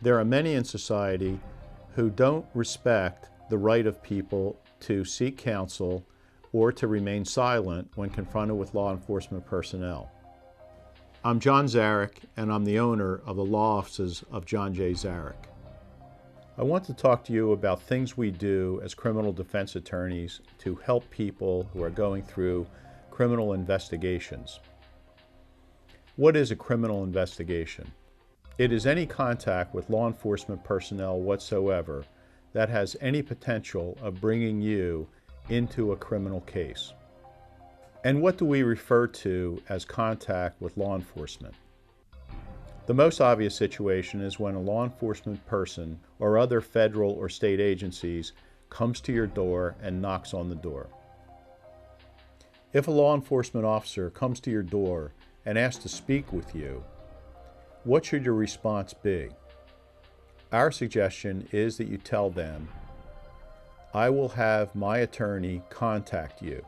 There are many in society who don't respect the right of people to seek counsel or to remain silent when confronted with law enforcement personnel. I'm John Zarek, and I'm the owner of the law offices of John J. Zarek. I want to talk to you about things we do as criminal defense attorneys to help people who are going through criminal investigations. What is a criminal investigation? It is any contact with law enforcement personnel whatsoever that has any potential of bringing you into a criminal case. And what do we refer to as contact with law enforcement? The most obvious situation is when a law enforcement person or other federal or state agencies comes to your door and knocks on the door. If a law enforcement officer comes to your door and asks to speak with you, what should your response be? Our suggestion is that you tell them, "I will have my attorney contact you."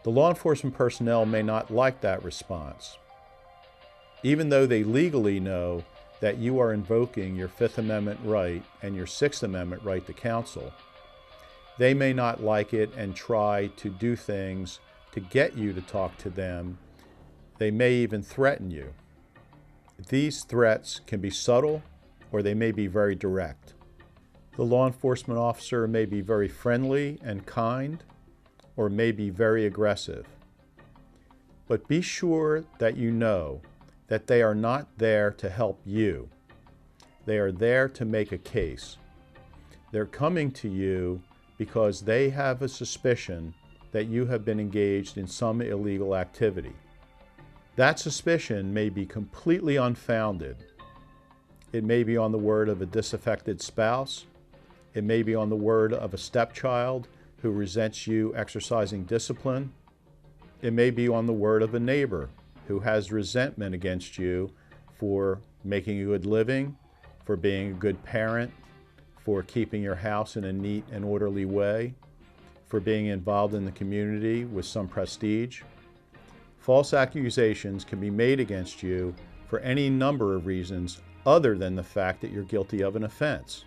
The law enforcement personnel may not like that response. Even though they legally know that you are invoking your Fifth Amendment right and your Sixth Amendment right to counsel, they may not like it and try to do things to get you to talk to them. They may even threaten you. These threats can be subtle or they may be very direct. The law enforcement officer may be very friendly and kind or may be very aggressive. But be sure that you know that they are not there to help you. They are there to make a case. They're coming to you because they have a suspicion that you have been engaged in some illegal activity. That suspicion may be completely unfounded. It may be on the word of a disaffected spouse. It may be on the word of a stepchild who resents you exercising discipline. It may be on the word of a neighbor who has resentment against you for making a good living, for being a good parent, for keeping your house in a neat and orderly way, for being involved in the community with some prestige. False accusations can be made against you for any number of reasons other than the fact that you're guilty of an offense.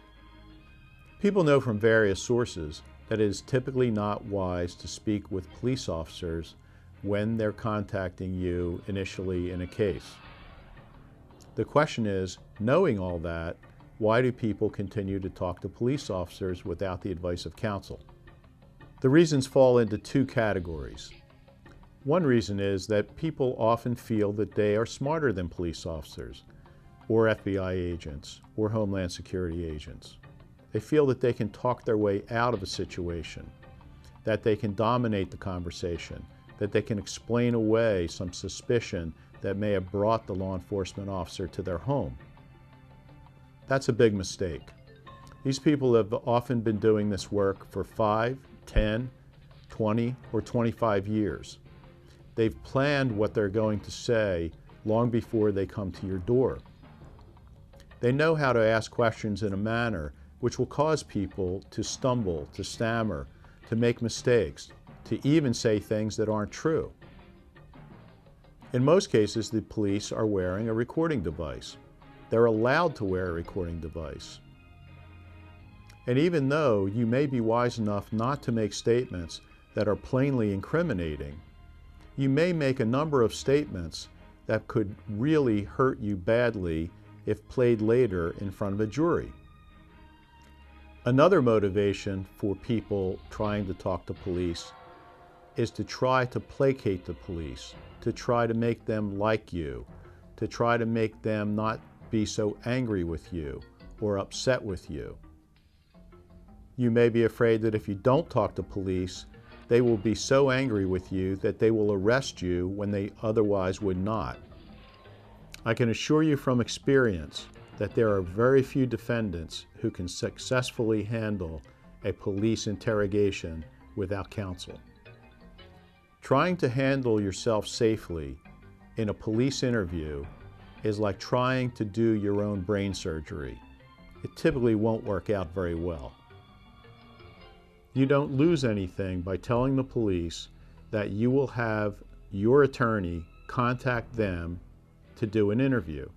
People know from various sources that it is typically not wise to speak with police officers when they're contacting you initially in a case. The question is, knowing all that, why do people continue to talk to police officers without the advice of counsel? The reasons fall into two categories. One reason is that people often feel that they are smarter than police officers, or FBI agents, or Homeland Security agents. They feel that they can talk their way out of a situation, that they can dominate the conversation, that they can explain away some suspicion that may have brought the law enforcement officer to their home. That's a big mistake. These people have often been doing this work for 5, 10, 20, or 25 years. They've planned what they're going to say long before they come to your door. They know how to ask questions in a manner which will cause people to stumble, to stammer, to make mistakes, to even say things that aren't true. In most cases, the police are wearing a recording device. They're allowed to wear a recording device. And even though you may be wise enough not to make statements that are plainly incriminating, you may make a number of statements that could really hurt you badly if played later in front of a jury. Another motivation for people trying to talk to police is to try to placate the police, to try to make them like you, to try to make them not be so angry with you or upset with you. You may be afraid that if you don't talk to police, they will be so angry with you that they will arrest you when they otherwise would not. I can assure you from experience that there are very few defendants who can successfully handle a police interrogation without counsel. Trying to handle yourself safely in a police interview is like trying to do your own brain surgery. It typically won't work out very well. You don't lose anything by telling the police that you will have your attorney contact them to do an interview.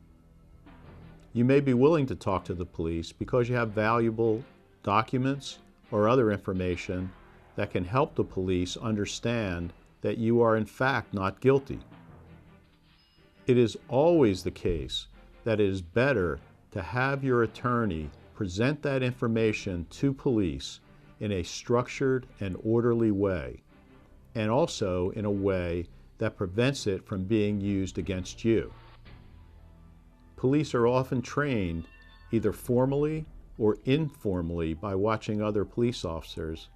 You may be willing to talk to the police because you have valuable documents or other information that can help the police understand that you are in fact not guilty. It is always the case that it is better to have your attorney present that information to police in a structured and orderly way, and also in a way that prevents it from being used against you. Police are often trained, either formally or informally by watching other police officers,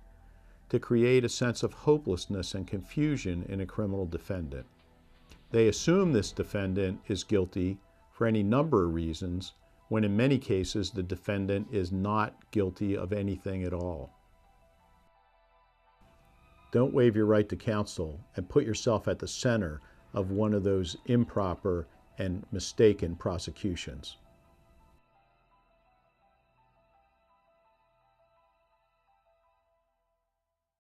to create a sense of hopelessness and confusion in a criminal defendant. They assume this defendant is guilty for any number of reasons, when in many cases the defendant is not guilty of anything at all. Don't waive your right to counsel and put yourself at the center of one of those improper and mistaken prosecutions.